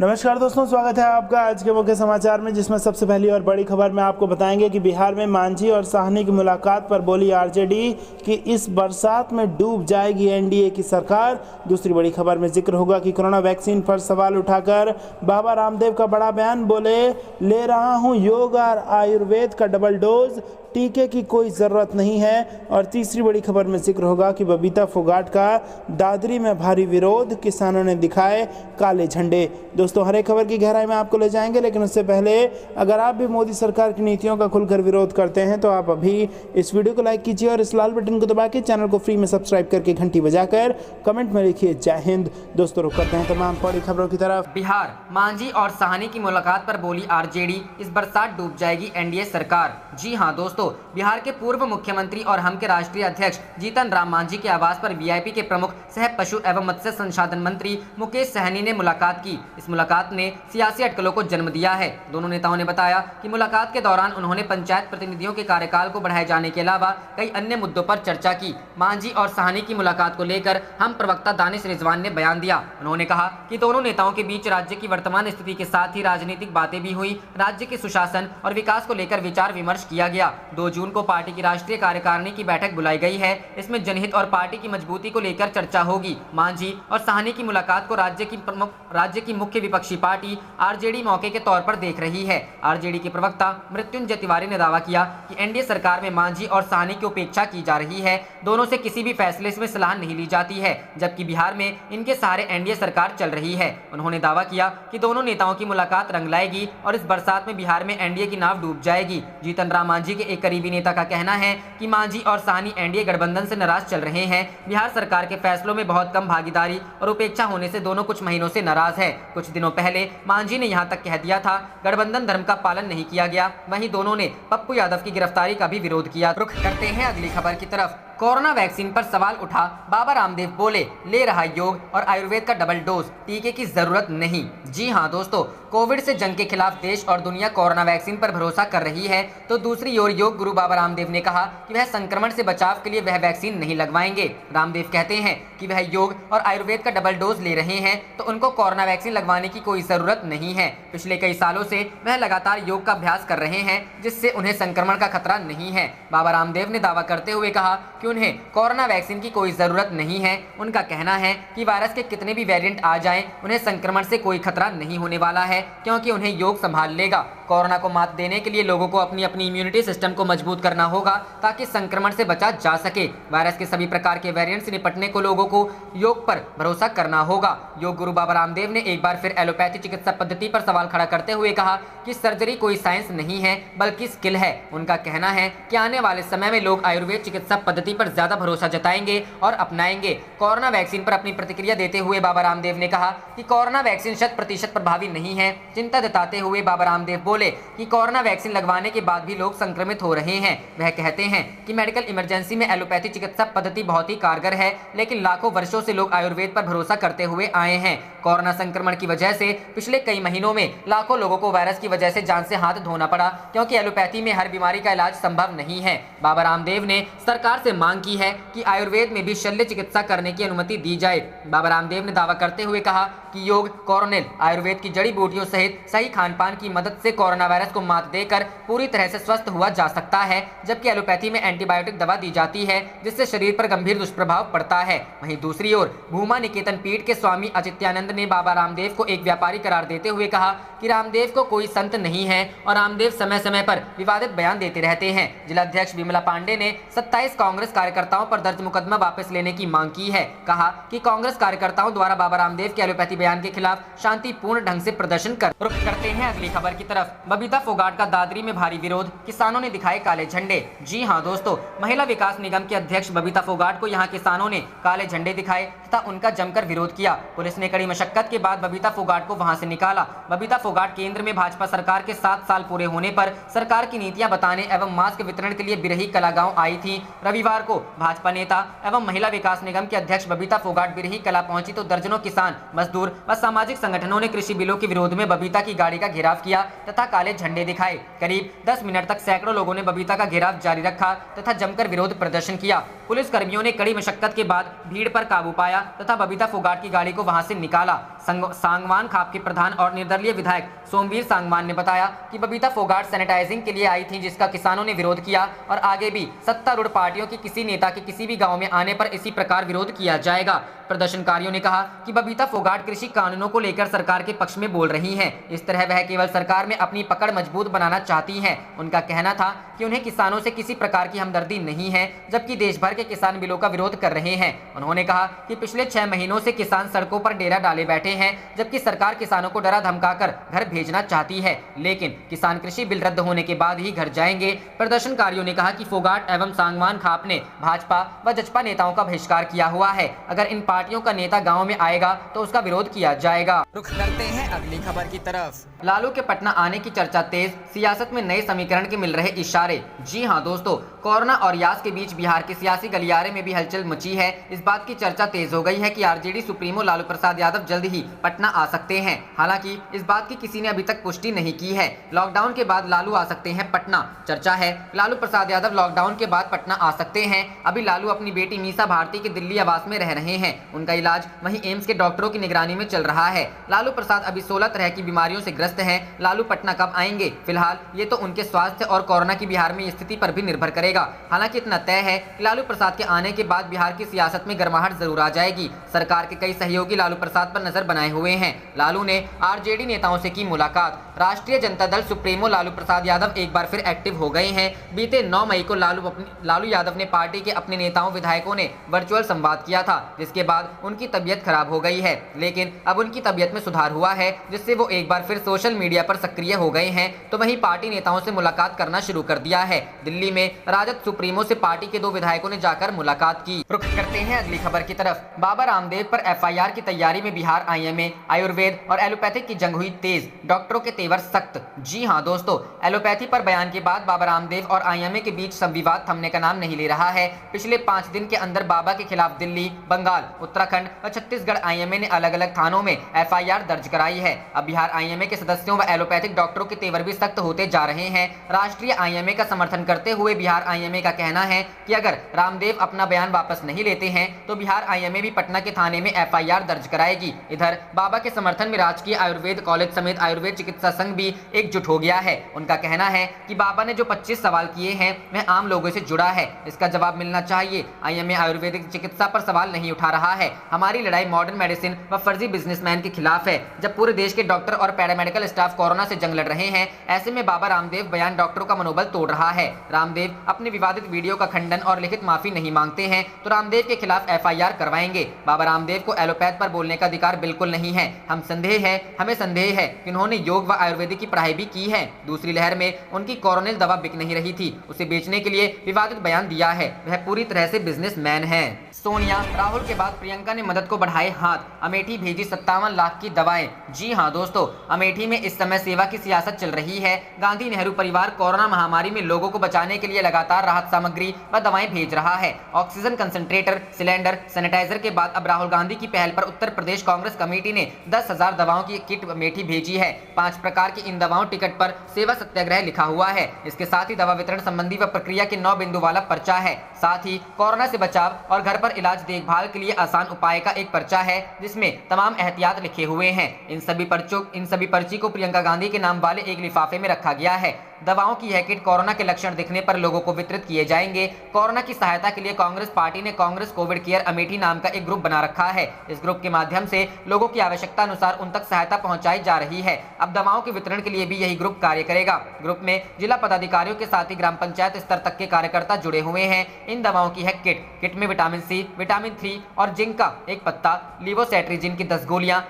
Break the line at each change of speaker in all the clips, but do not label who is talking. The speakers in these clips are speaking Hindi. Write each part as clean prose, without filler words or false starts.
नमस्कार दोस्तों, स्वागत है आपका आज के मुख्य समाचार में, जिसमें सबसे पहली और बड़ी खबर में आपको बताएंगे कि बिहार में मांझी और साहनी की मुलाकात पर बोली आरजेडी कि इस बरसात में डूब जाएगी एनडीए की सरकार। दूसरी बड़ी खबर में जिक्र होगा कि कोरोना वैक्सीन पर सवाल उठाकर बाबा रामदेव का बड़ा बयान, बोले ले रहा हूं योग और आयुर्वेद का डबल डोज, टीके की कोई ज़रूरत नहीं है। और तीसरी बड़ी खबर में जिक्र होगा कि बबीता फोगाट का दादरी में भारी विरोध, किसानों ने दिखाए काले झंडे। दोस्तों, हर एक खबर की गहराई में आपको ले जाएंगे, लेकिन उससे पहले अगर आप भी मोदी सरकार की नीतियों का खुलकर विरोध करते हैं तो आप अभी इस वीडियो को लाइक कीजिए और इस लाल बटन को दबा के चैनल को फ्री में सब्सक्राइब करके घंटी बजाकर कमेंट में लिखिए जय हिंद। दोस्तों, रुक करते हैं तमाम बड़ी खबरों की तरफ।
बिहार मांझी और साहनी की मुलाकात पर बोली आरजेडी, इस बरसात डूब जाएगी एनडीए सरकार। जी हां दोस्तों, बिहार के पूर्व मुख्यमंत्री और हम के राष्ट्रीय अध्यक्ष जीतन राम मांझी के आवास पर वीआईपी के प्रमुख सह पशु एवं मत्स्य संसाधन मंत्री मुकेश सहनी ने मुलाकात की। इस मुलाकात ने सियासी अटकलों को जन्म दिया है। दोनों नेताओं ने बताया कि मुलाकात के दौरान उन्होंने पंचायत प्रतिनिधियों के कार्यकाल को बढ़ाए जाने के अलावा कई अन्य मुद्दों पर चर्चा की। मांझी और साहनी की मुलाकात को लेकर हम प्रवक्ता दानिश रिजवान ने बयान दिया। उन्होंने कहा कि दोनों नेताओं के बीच राज्य की वर्तमान स्थिति के साथ ही राजनीतिक बातें भी हुई। राज्य के सुशासन और विकास को लेकर विचार विमर्श किया गया। 2 जून को पार्टी की राष्ट्रीय कार्यकारिणी की बैठक बुलाई गई है। इसमें जनहित और पार्टी की मजबूती को लेकर चर्चा होगी। मांझी और साहनी की मुलाकात को राज्य की मुख्य विपक्षी पार्टी आरजेडी मौके के तौर पर देख रही है। आरजेडी के प्रवक्ता मृत्युंजय तिवारी ने दावा किया कि एनडीए सरकार में मांझी और साहनी की उपेक्षा की जा रही है। दोनों से किसी भी फैसले में सलाह नहीं ली जाती है, जबकि बिहार में इनके सहारे एनडीए सरकार चल रही है। उन्होंने दावा किया कि दोनों नेताओं की मुलाकात रंग लाएगी और इस बरसात में बिहार में एनडीए की नाव डूब जाएगी। जीतन राम मांझी के एक करीबी नेता का कहना है कि मांझी और साहनी एनडीए गठबंधन से नाराज चल रहे हैं। बिहार सरकार के फैसलों में बहुत कम भागीदारी और उपेक्षा होने से दोनों कुछ महीनों से नाराज है। कुछ दिनों पहले मांझी ने यहां तक कह दिया था गठबंधन धर्म का पालन नहीं किया गया। वहीं दोनों ने पप्पू यादव की गिरफ्तारी का भी विरोध किया। रुख करते हैं अगली खबर की तरफ। कोरोना वैक्सीन पर सवाल उठा, बाबा रामदेव बोले ले रहा योग और आयुर्वेद का डबल डोज, टीके की जरूरत नहीं। जी हां दोस्तों, कोविड से जंग के खिलाफ देश और दुनिया कोरोना वैक्सीन पर भरोसा कर रही है, तो दूसरी ओर योग गुरु बाबा रामदेव ने कहा कि वह संक्रमण से बचाव के लिए वह वैक्सीन नहीं लगवाएंगे। रामदेव कहते हैं कि वह योग और आयुर्वेद का डबल डोज ले रहे हैं, तो उनको कोरोना वैक्सीन लगवाने की कोई जरूरत नहीं है। पिछले कई सालों से वह लगातार योग का अभ्यास कर रहे हैं, जिससे उन्हें संक्रमण का खतरा नहीं है। बाबा रामदेव ने दावा करते हुए कहा कि उन्हें कोरोना वैक्सीन की कोई जरूरत नहीं है। उनका कहना है कि वायरस के कितने भी वेरिएंट आ जाएं, उन्हें संक्रमण से कोई खतरा नहीं होने वाला है, क्योंकि उन्हें योग संभाल लेगा। कोरोना को मात देने के लिए लोगों को अपनी इम्यूनिटी सिस्टम को मजबूत करना होगा, ताकि संक्रमण से बचा जा सके। वायरस के सभी प्रकार के वेरिएंट से निपटने को लोगों को योग पर भरोसा करना होगा। योग गुरु बाबा रामदेव ने एक बार फिर एलोपैथी चिकित्सा पद्धति पर सवाल खड़ा करते हुए कहा कि सर्जरी कोई साइंस नहीं है, बल्कि स्किल है। उनका कहना है कि आने वाले समय में लोग आयुर्वेद चिकित्सा पद्धति पर ज्यादा भरोसा जताएंगे और अपनाएंगे। कोरोना वैक्सीन पर अपनी प्रतिक्रिया देते हुए बाबा रामदेव ने कहा कि कोरोना वैक्सीन 100% प्रभावी नहीं है। चिंता जताते हुए बाबा रामदेव बोले कि कोरोना वैक्सीन लगवाने के बाद भी लोग संक्रमित हो रहे हैं। वह कहते हैं कि मेडिकल इमरजेंसी में एलोपैथी चिकित्सा पद्धति बहुत ही कारगर है, लेकिन लाखों वर्षों से लोग आयुर्वेद पर भरोसा करते हुए आए हैं। कोरोना संक्रमण की वजह से पिछले कई महीनों में लाखों लोगों को वायरस की वजह से जान से हाथ धोना पड़ा, क्योंकि एलोपैथी में हर बीमारी का इलाज संभव नहीं है। बाबा रामदेव ने सरकार से मांग की है कि आयुर्वेद में भी शल्य चिकित्सा करने की अनुमति दी जाए। बाबा रामदेव ने दावा करते हुए कहा कि योग, कोरोनिल, आयुर्वेद की जड़ी बूटियों सहित सही खान पान की मदद से कोरोना वायरस को मात देकर पूरी तरह से स्वस्थ हुआ जा सकता है, जबकि एलोपैथी में एंटीबायोटिक दवा दी जाती है, जिससे शरीर पर गंभीर दुष्प्रभाव पड़ता है। वहीं दूसरी ओर भूमा निकेतन पीठ के स्वामी अचित्यानंद ने बाबा रामदेव को एक व्यापारी करार देते हुए कहा कि रामदेव को कोई संत नहीं है और रामदेव समय समय पर विवादित बयान देते रहते हैं। जिलाध्यक्ष विमला पांडे ने 27 कांग्रेस कार्यकर्ताओं पर दर्ज मुकदमा वापस लेने की मांग की है। कहा कि कांग्रेस कार्यकर्ताओं द्वारा बाबा रामदेव के एलोपैथी बयान के खिलाफ शांतिपूर्ण ढंग से प्रदर्शन कर। रुख करते हैं अगली खबर की तरफ। बबीता फोगाट का दादरी में भारी विरोध, किसानों ने दिखाए काले झंडे। जी हां दोस्तों, महिला विकास निगम के अध्यक्ष बबीता फोगाट को यहां किसानों ने काले झंडे दिखाए तथा उनका जमकर विरोध किया। पुलिस ने कड़ी मशक्कत के बाद बबीता फोगाट को वहां से निकाला। बबीता फोगाट केंद्र में भाजपा सरकार के 7 साल पूरे होने पर सरकार की नीतियां बताने एवं मास्क वितरण के लिए बिरही कला गांव आई थी। रविवार को भाजपा नेता एवं महिला विकास निगम के अध्यक्ष बबीता फोगाट बिरही कला पहुंची तो दर्जनों किसान मजदूर मजदूर व सामाजिक संगठनों ने कृषि बिलों के विरोध में बबीता की गाड़ी का घेराव किया तथा काले झंडे दिखाए। करीब 10 मिनट तक सैकड़ों लोगों ने बबीता का घेराव जारी रखा तथा जमकर विरोध प्रदर्शन किया। पुलिस कर्मियों ने कड़ी मशक्कत के बाद भीड़ पर काबू पाया तथा बबीता फोगाट की गाड़ी को वहां से निकाला। सांगवान खाप के प्रधान और निर्दलीय विधायक सोमवीर सांगवान ने बताया कि बबीता फोगाट सैनिटाइजिंग के लिए आई थी, जिसका किसानों ने विरोध किया और आगे भी सत्तारूढ़ पार्टियों की किसी नेता के किसी भी गांव में आने पर इसी प्रकार विरोध किया जाएगा। प्रदर्शनकारियों ने कहा कि बबीता फोगाट कृषि कानूनों को लेकर सरकार के पक्ष में बोल रही हैं। इस तरह वह केवल सरकार में अपनी पकड़ मजबूत बनाना चाहती हैं। उनका कहना था कि उन्हें किसानों से किसी प्रकार की हमदर्दी नहीं है, जबकि देश भर के किसान बिलों का विरोध कर रहे हैं। उन्होंने कहा कि पिछले 6 महीनों से किसान सड़कों पर डेरा डाले बैठे हैं, जबकि सरकार किसानों को डरा धमकाकर घर भेजना चाहती है, लेकिन किसान कृषि बिल रद्द होने के बाद ही घर जाएंगे। प्रदर्शनकारियों ने कहा कि फोगाट एवं सांगवान खाप ने भाजपा व जसपा नेताओं का बहिष्कार किया हुआ है। अगर इन पार्टियों का नेता गांव में आएगा तो उसका विरोध किया जाएगा।
रुख करते हैं अगली खबर की तरफ।
लालू के पटना आने की चर्चा तेज, सियासत में नए समीकरण के मिल रहे इशारे। जी हां दोस्तों, कोरोना और यास के बीच बिहार के सियासी गलियारे में भी हलचल मची है। इस बात की चर्चा तेज हो गई है कि आरजेडी सुप्रीमो लालू प्रसाद यादव जल्द ही पटना आ सकते हैं। हालांकि इस बात की किसी ने अभी तक पुष्टि नहीं की है। लॉकडाउन के बाद लालू आ सकते हैं पटना। चर्चा है लालू प्रसाद यादव लॉकडाउन के बाद पटना आ सकते हैं। अभी लालू अपनी बेटी मीसा भारती के दिल्ली आवास में रह रहे हैं। उनका इलाज वहीं एम्स के डॉक्टरों की निगरानी में चल रहा है। लालू प्रसाद अभी 16 तरह की बीमारियों से ग्रस्त हैं। लालू पटना कब आएंगे? फिलहाल ये तो उनके स्वास्थ्य और कोरोना की बिहार में स्थिति पर भी निर्भर करेगा। हालांकि इतना तय है कि लालू प्रसाद के आने के बाद बिहार की सियासत में गर्माहट जरूर आ जाएगी। सरकार के कई सहयोगी लालू प्रसाद पर नजर बनाए हुए हैं। लालू ने आरजेडी नेताओं से की मुलाकात। राष्ट्रीय जनता दल सुप्रीमो लालू प्रसाद यादव एक बार फिर एक्टिव हो गए हैं। बीते 9 मई को लालू यादव ने पार्टी के अपने नेताओं विधायकों ने वर्चुअल संवाद किया था, जिसके बाद उनकी तबीयत खराब हो गई है, लेकिन अब उनकी तबीयत में सुधार हुआ है, जिससे वो एक बार फिर सोशल मीडिया पर सक्रिय हो गए हैं। तो वहीं पार्टी नेताओं से मुलाकात करना शुरू कर दिया है। दिल्ली में राजद सुप्रीमो से पार्टी के 2 विधायकों ने जाकर मुलाकात की। रुख करते हैं अगली खबर की तरफ। बाबा रामदेव पर एफआईआर की तैयारी में बिहार आईएमए, आयुर्वेद और एलोपैथिक की जंग हुई तेज, डॉक्टरों के तेवर सख्त। जी हां दोस्तों, एलोपैथी पर बयान के बाद बाबा रामदेव और आईएमए के बीच सब विवाद थमने का नाम नहीं ले रहा है। पिछले 5 दिन के अंदर बाबा के खिलाफ दिल्ली, बंगाल, उत्तराखंड व छत्तीसगढ़ आईएमए ने अलग अलग थानों में एफआईआर दर्ज कराई है। अब बिहार आईएमए के सदस्यों व एलोपैथिक डॉक्टरों के तेवर भी सख्त होते जा रहे हैं। राष्ट्रीय आईएमए का समर्थन करते हुए बिहार आईएमए का कहना है कि अगर रामदेव अपना बयान वापस नहीं लेते हैं तो बिहार आईएमए भी पटना के थाने में एफआईआर दर्ज कराएगी। इधर बाबा के समर्थन में राजकीय आयुर्वेद कॉलेज समेत आयुर्वेद चिकित्सा संघ भी एकजुट हो गया है। उनका कहना है कि बाबा ने जो 25 सवाल किए हैं वह आम लोगों से जुड़ा है, इसका जवाब मिलना चाहिए। आईएमए आयुर्वेदिक चिकित्सा पर सवाल नहीं उठा रहा है। हमारी लड़ाई मॉडर्न मेडिसिन व फर्जी बिजनेसमैन के खिलाफ है। जब पूरे देश के डॉक्टर और पैरामेडिकल स्टाफ कोरोना से जंग लड़ रहे हैं, ऐसे में बाबा रामदेव बयान डॉक्टरों का मनोबल तोड़ रहा है। रामदेव अपने विवादित वीडियो का खंडन और लिखित माफी नहीं मांगते हैं तो रामदेव के खिलाफ एफआईआर करवाएंगे। बाबा रामदेव को एलोपैथ पर बोलने का अधिकार बिल्कुल नहीं है। हमें संदेह है कि उन्होंने योग व आयुर्वेदिक की पढ़ाई भी की है। दूसरी लहर में उनकी कोरोनिल दवा बिक नहीं रही थी, उसे बेचने के लिए विवादित बयान दिया है। वह पूरी तरह से बिजनेसमैन है। सोनिया राहुल के बाद प्रियंका ने मदद को बढ़ाए हाथ, अमेठी भेजी 57 लाख की दवाएं। जी हां दोस्तों, अमेठी में इस समय सेवा की सियासत चल रही है। गांधी नेहरू परिवार कोरोना महामारी में लोगों को बचाने के लिए लगातार राहत सामग्री व दवाएं भेज रहा है। ऑक्सीजन कंसंट्रेटर, सिलेंडर, सैनिटाइजर के बाद अब राहुल गांधी की पहल पर उत्तर प्रदेश कांग्रेस कमेटी ने 10,000 दवाओं की किट अमेठी भेजी है। 5 प्रकार की इन दवाओं टिकट पर सेवा सत्याग्रह लिखा हुआ है। इसके साथ ही दवा वितरण संबंधी व प्रक्रिया के 9 बिंदु वाला पर्चा है। साथ ही कोरोना से बचाव और घर पर इलाज देखभाल के लिए आसान उपाय का एक पर्चा है, जिसमें तमाम एहतियात लिखे हुए हैं। इन सभी पर्ची को प्रियंका गांधी के नाम वाले एक लिफाफे में रखा गया है। दवाओं की यह किट कोरोना के लक्षण दिखने पर लोगों को वितरित किए जाएंगे। कोरोना की सहायता के लिए कांग्रेस पार्टी ने कांग्रेस कोविड केयर अमेठी नाम का एक ग्रुप बना रखा है। इस ग्रुप के माध्यम से लोगों की आवश्यकता अनुसार उन तक सहायता पहुंचाई जा रही है। अब दवाओं के वितरण के लिए भी यही ग्रुप कार्य करेगा। ग्रुप में जिला पदाधिकारियों के साथ ही ग्राम पंचायत स्तर तक के कार्यकर्ता जुड़े हुए हैं। इन दवाओं की है किट में विटामिन सी, विटामिन 3 और जिंक का 1 पत्ता, लिवोसेट्रिजिन की 10 गोलियां,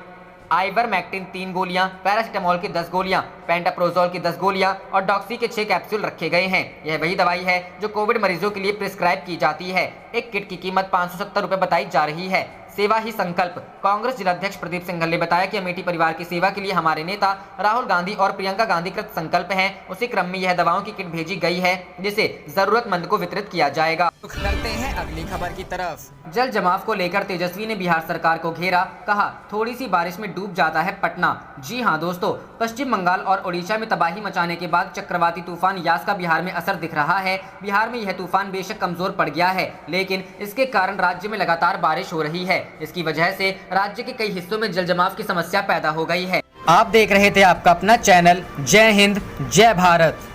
आइवरमेक्टिन 3 गोलियां, पैरासीटामोल की 10 गोलियां, पेंटाप्रोजोल की 10 गोलियां और डॉक्सी के 6 कैप्सूल रखे गए हैं। यह वही दवाई है जो कोविड मरीजों के लिए प्रिस्क्राइब की जाती है। एक किट की कीमत 570 रुपए बताई जा रही है। सेवा ही संकल्प। कांग्रेस जिलाध्यक्ष प्रदीप सिंघल ने बताया कि अमेठी परिवार की सेवा के लिए हमारे नेता राहुल गांधी और प्रियंका गांधी कृत संकल्प हैं। उसी क्रम में यह दवाओं की किट भेजी गई है, जिसे जरूरतमंद को वितरित किया जाएगा।
करते हैं अगली खबर की तरफ।
जल जमाव को लेकर तेजस्वी ने बिहार सरकार को घेरा, कहा थोड़ी सी बारिश में डूब जाता है पटना। जी हां दोस्तों, पश्चिम बंगाल और ओडिशा में तबाही मचाने के बाद चक्रवाती तूफान यास का बिहार में असर दिख रहा है। बिहार में यह तूफान बेशक कमजोर पड़ गया है, लेकिन इसके कारण राज्य में लगातार बारिश हो रही है। इसकी वजह से राज्य के कई हिस्सों में जल जमाव की समस्या पैदा हो गई है। आप देख रहे थे आपका अपना चैनल जय हिंद जय भारत।